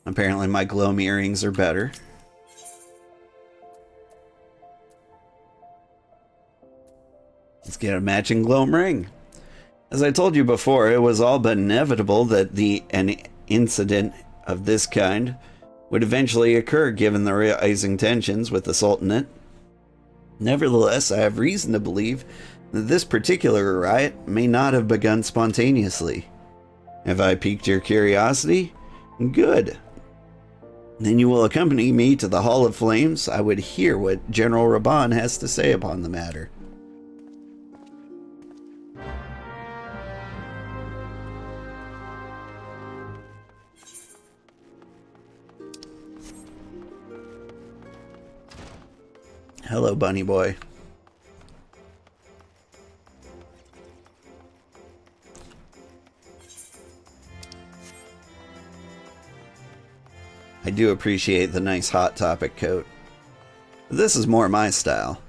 Apparently my gloam earrings are better. Let's get a matching gloam ring. As I told you before, it was all but inevitable that an incident of this kind would eventually occur given the rising tensions with the Sultanate. Nevertheless, I have reason to believe that this particular riot may not have begun spontaneously. Have I piqued your curiosity? Good. Then you will accompany me to the Hall of Flames. I would hear what General Reborn has to say upon the matter. Hello, bunny boy. I do appreciate the nice Hot Topic coat. This is more my style.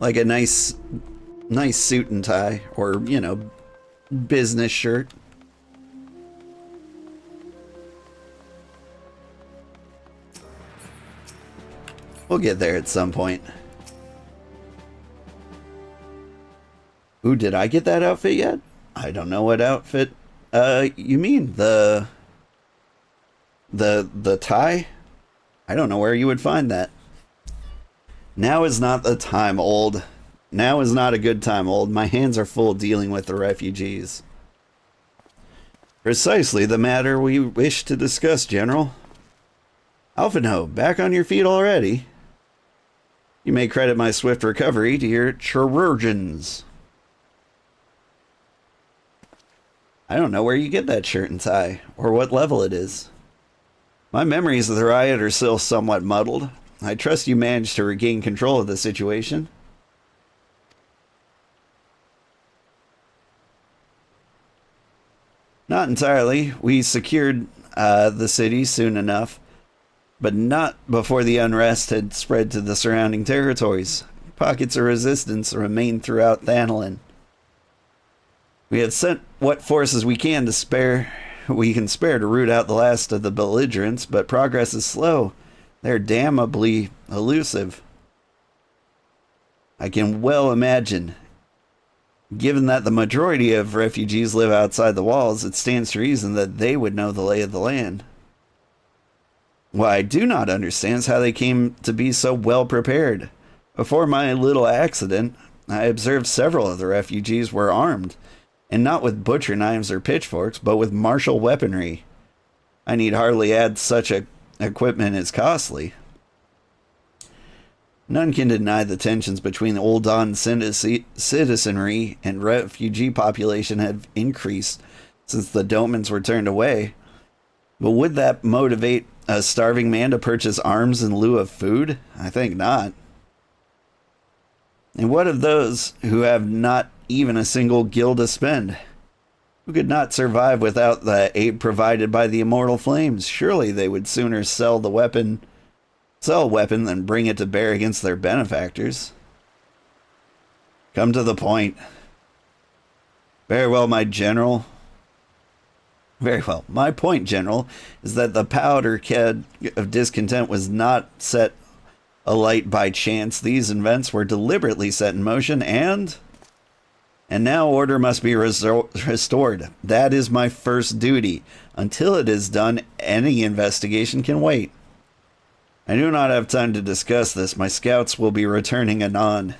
Like a nice suit and tie, or, you know, business shirt. We'll get there at some point. Ooh, did I get that outfit yet? I don't know what outfit. You mean the tie? I don't know where you would find that. Now is not the time, old. Now is not a good time, old. My hands are full dealing with the refugees. Precisely the matter we wish to discuss, General. Alphino, back on your feet already. You may credit my swift recovery to your chirurgeons. I don't know where you get that shirt and tie, or what level it is. My memories of the riot are still somewhat muddled. I trust you managed to regain control of the situation. Not entirely. We secured the city soon enough, but not before the unrest had spread to the surrounding territories. Pockets of resistance remain throughout Thanalin. We have sent what forces we can spare to root out the last of the belligerents, but progress is slow. They're damnably elusive. I can well imagine. Given that the majority of refugees live outside the walls, it stands to reason that they would know the lay of the land. What I do not understand is how they came to be so well prepared. Before my little accident, I observed several of the refugees were armed, and not with butcher knives or pitchforks, but with martial weaponry. I need hardly add such equipment is costly. None can deny the tensions between the Old Dawn citizenry and refugee population have increased since the Domans were turned away. But would that motivate a starving man to purchase arms in lieu of food? I think not. And what of those who have not even a single gil to spend? Who could not survive without the aid provided by the immortal flames? Surely they would sooner sell a weapon than bring it to bear against their benefactors. Come to the point. Very well, my general. Very well. My point, General, is that the powder keg of discontent was not set alight by chance. These events were deliberately set in motion, and now order must be restored. That is my first duty. Until it is done, any investigation can wait. I do not have time to discuss this. My scouts will be returning anon.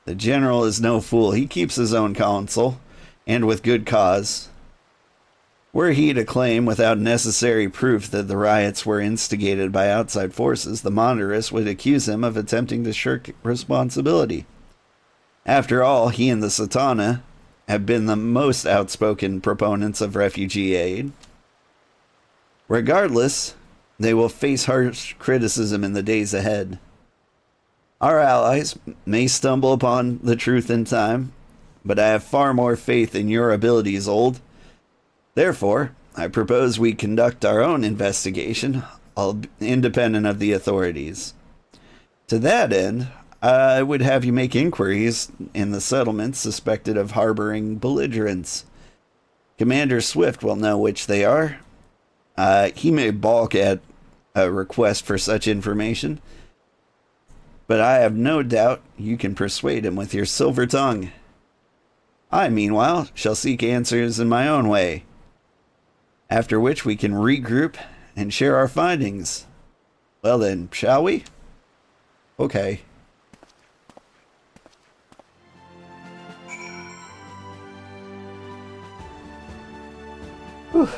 The general is no fool. He keeps his own counsel, and with good cause. Were he to claim without necessary proof that the riots were instigated by outside forces, the monarchist would accuse him of attempting to shirk responsibility. After all, he and the Satana have been the most outspoken proponents of refugee aid. Regardless, they will face harsh criticism in the days ahead. Our allies may stumble upon the truth in time, but I have far more faith in your abilities, old. Therefore, I propose we conduct our own investigation, independent of the authorities. To that end, I would have you make inquiries in the settlements suspected of harboring belligerents. Commander Swift will know which they are. He may balk at a request for such information, but I have no doubt you can persuade him with your silver tongue. I, meanwhile, shall seek answers in my own way, after which we can regroup and share our findings. Well then, shall we? Okay. Whew.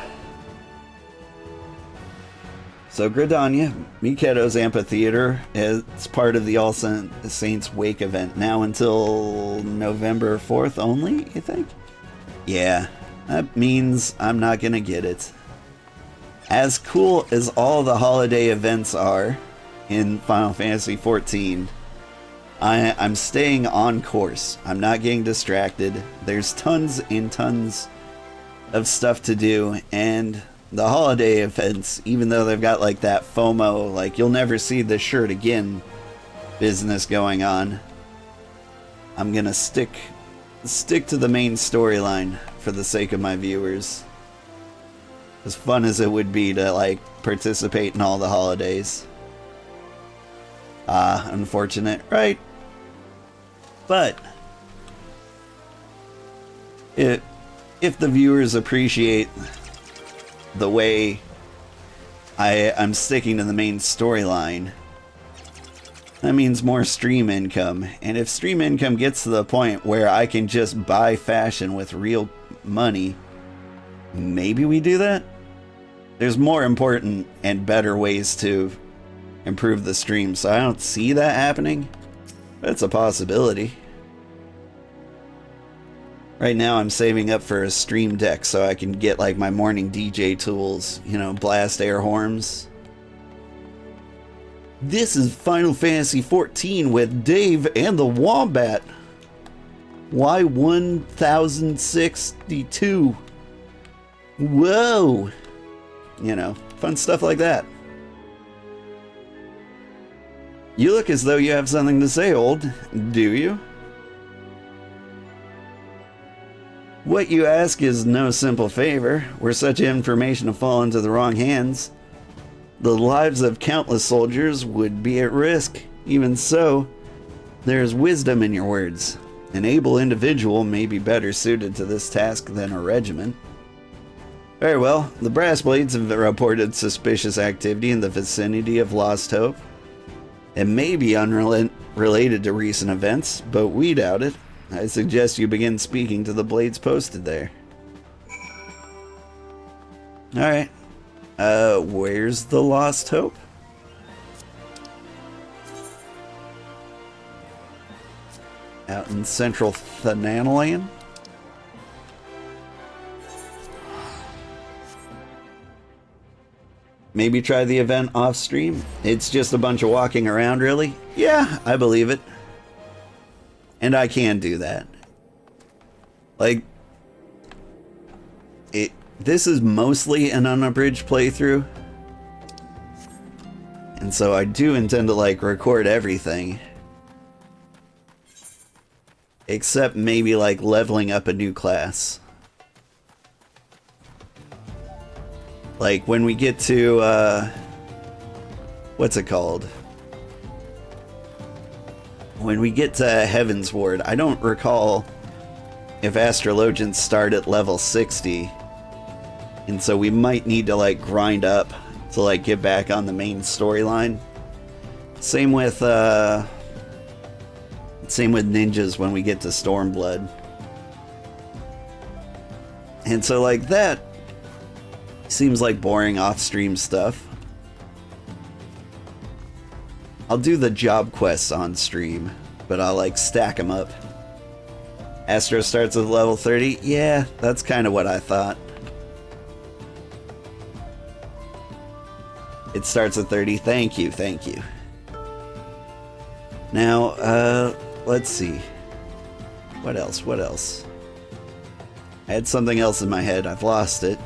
So Gridania, Mikedo's amphitheater, is part of the All Saints Wake event, now until November 4th only, you think? Yeah, that means I'm not gonna get it. As cool as all the holiday events are in Final Fantasy XIV, I'm staying on course. I'm not getting distracted. There's tons and tons of stuff to do, and the holiday events, even though they've got like that FOMO, like you'll never see this shirt again business going on, I'm gonna stick to the main storyline for the sake of my viewers. As fun as it would be to like participate in all the holidays. Unfortunate, right? But if the viewers appreciate the way I'm sticking to the main storyline, that means more stream income. And if stream income gets to the point where I can just buy fashion with real money, maybe we do that? There's more important and better ways to improve the stream, so I don't see that happening. But it's a possibility. Right now I'm saving up for a stream deck so I can get like my morning DJ tools, you know, blast air horns. This is Final Fantasy XIV with Dave and the Wombat. Y1062. Whoa! You know, fun stuff like that. You look as though you have something to say, old. Do you? What you ask is no simple favor. Were such information to fall into the wrong hands, the lives of countless soldiers would be at risk. Even so, there is wisdom in your words. An able individual may be better suited to this task than a regiment. Very well, the Brass Blades have reported suspicious activity in the vicinity of Lost Hope. It may be unrelated to recent events, but we doubt it. I suggest you begin speaking to the Blades posted there. Alright. Where's the Lost Hope? Out in central Thananalan? Maybe try the event off stream. It's just a bunch of walking around, really? Yeah, I believe it. And I can do that. Like, this is mostly an unabridged playthrough. And so I do intend to, like, record everything. Except maybe, like, leveling up a new class. Like, when we get to, what's it called? When we get to Heaven's Ward, I don't recall if Astrologians start at level 60. And so we might need to, like, grind up to, like, get back on the main storyline. Same with ninjas when we get to Stormblood. And so, like, that seems like boring off-stream stuff. I'll do the job quests on stream, but I'll like stack them up. Astro starts with level 30. Yeah, that's kind of what I thought. It starts at 30. Thank you, thank you. Now, let's see. What else? I had something else in my head. I've lost it.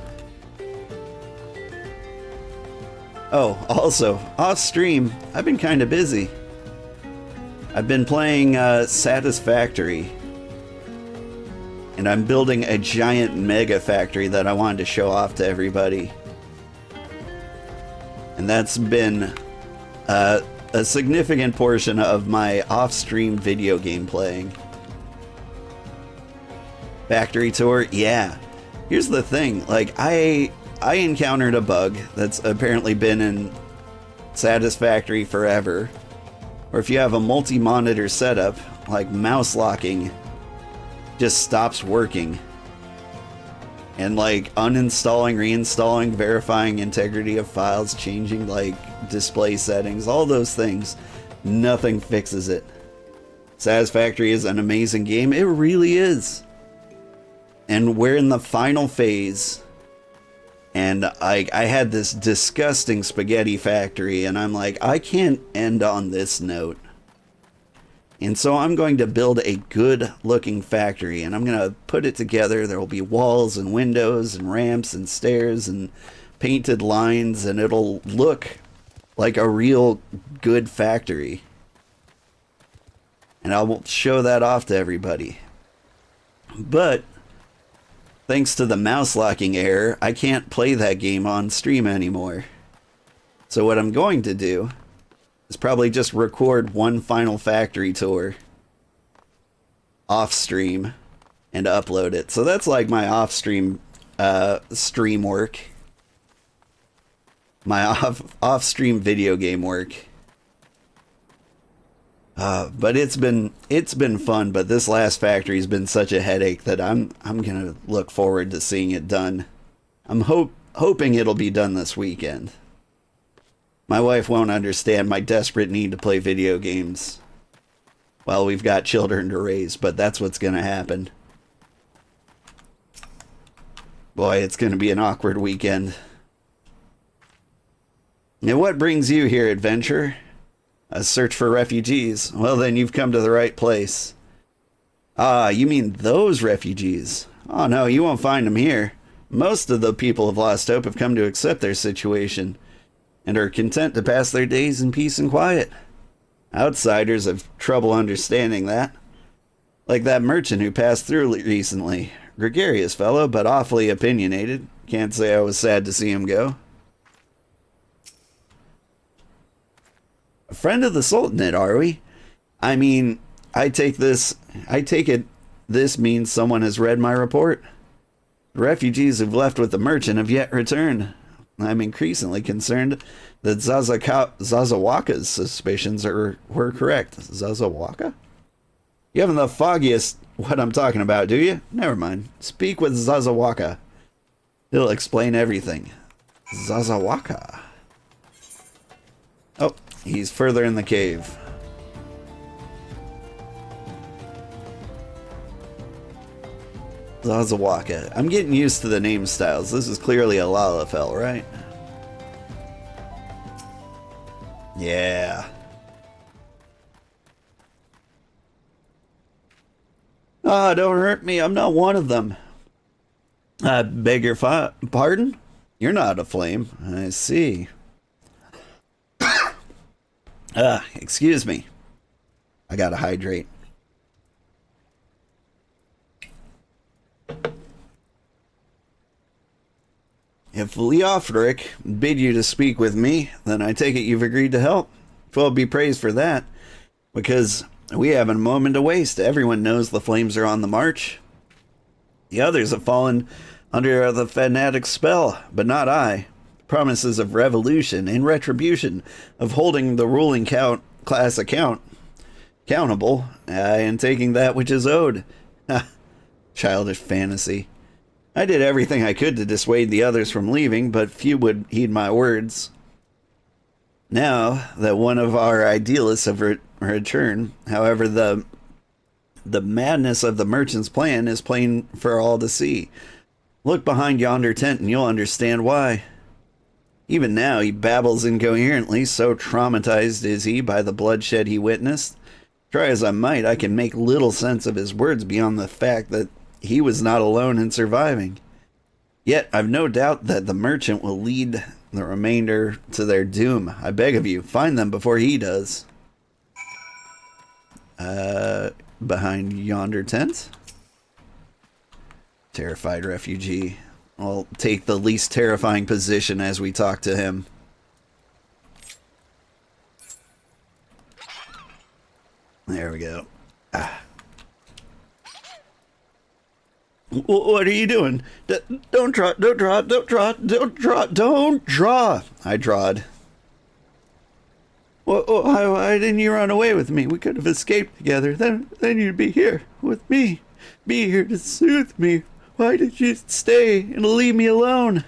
Oh, also, off stream, I've been kind of busy. I've been playing Satisfactory, and I'm building a giant mega factory that I wanted to show off to everybody. And that's been a significant portion of my off-stream video game playing. Factory tour, yeah. Here's the thing, like, I encountered a bug that's apparently been in Satisfactory forever. Or if you have a multi-monitor setup, like mouse locking just stops working. And like uninstalling, reinstalling, verifying integrity of files, changing like display settings, all those things, nothing fixes it. Satisfactory is an amazing game. It really is. And we're in the final phase. And I had this disgusting spaghetti factory, and I'm like, I can't end on this note. And so I'm going to build a good looking factory, and I'm going to put it together. There will be walls and windows and ramps and stairs and painted lines, and it'll look like a real good factory. And I will show that off to everybody. But thanks to the mouse locking error, I can't play that game on stream anymore. So what I'm going to do is probably just record one final factory tour off stream and upload it. So that's like my off stream stream work. My off stream video game work. But it's been fun, but this last factory's been such a headache that I'm gonna look forward to seeing it done. I'm hoping it'll be done this weekend. My wife won't understand my desperate need to play video games while we've got children to raise, but that's what's gonna happen. Boy, it's gonna be an awkward weekend. Now, what brings you here, adventure? A search for refugees. Well, then you've come to the right place. Ah, you mean those refugees? Oh no, you won't find them here. Most of the people of Lost Hope have come to accept their situation and are content to pass their days in peace and quiet. Outsiders have trouble understanding that. Like that merchant who passed through recently. Gregarious fellow, but awfully opinionated. Can't say I was sad to see him go. A friend of the Sultanate, are we? I mean, I take it this means someone has read my report. The refugees who've left with the merchant have yet returned. I'm increasingly concerned that Zazawaka's suspicions were correct. Zazawaka? You haven't the foggiest what I'm talking about, do you? Never mind. Speak with Zazawaka. He'll explain everything. Zazawaka. Oh, he's further in the cave. Zazawaka. I'm getting used to the name styles. This is clearly a Lalafell, right? Yeah. Ah, don't hurt me. I'm not one of them. I beg your pardon? You're not a flame. I see. Excuse me. I gotta hydrate. If Leofric bid you to speak with me, then I take it you've agreed to help. Well, be praised for that, because we haven't a moment to waste. Everyone knows the flames are on the march. The others have fallen under the fanatic's spell, but not I. Promises of revolution and retribution, of holding the ruling class accountable, and taking that which is owed. Childish fantasy. I did everything I could to dissuade the others from leaving, but few would heed my words. Now that one of our idealists have returned, however, the madness of the merchant's plan is plain for all to see. Look behind yonder tent and you'll understand why. Even now he babbles incoherently, so traumatized is he by the bloodshed he witnessed. Try as I might, I can make little sense of his words beyond the fact that he was not alone in surviving. Yet I've no doubt that the merchant will lead the remainder to their doom. I beg of you, find them before he does. Behind yonder tent. Terrified refugee. I'll take the least terrifying position as we talk to him. There we go. What are you doing? Don't draw, don't draw, don't draw, don't draw, don't draw. I drawed. Why didn't you run away with me? We could have escaped together. Then you'd be here with me. Be here to soothe me. Why did you stay and leave me alone?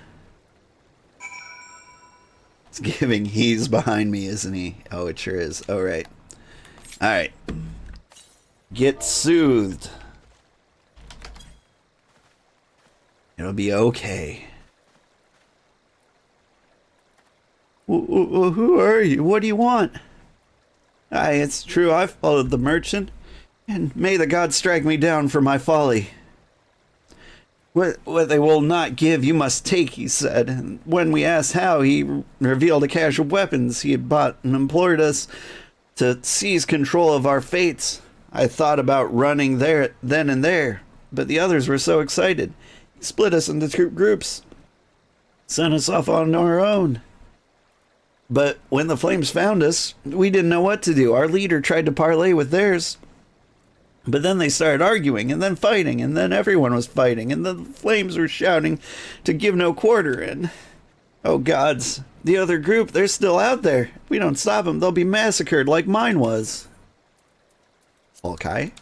It's giving he's behind me, isn't he? Oh, it sure is. Oh, right. Alright. Get soothed. It'll be okay. Who are you? What do you want? Aye, it's true. I followed the merchant, and may the gods strike me down for my folly. What they will not give, you must take, he said. And when we asked how, he revealed a cache of weapons he had bought and implored us to seize control of our fates. I thought about running there then and there, but the others were so excited. He split us into two groups, sent us off on our own. But when the flames found us, we didn't know what to do. Our leader tried to parley with theirs. But then they started arguing, and then fighting, and then everyone was fighting, and the flames were shouting to give no quarter, and... oh gods, the other group, they're still out there. If we don't stop them, they'll be massacred like mine was. Okay.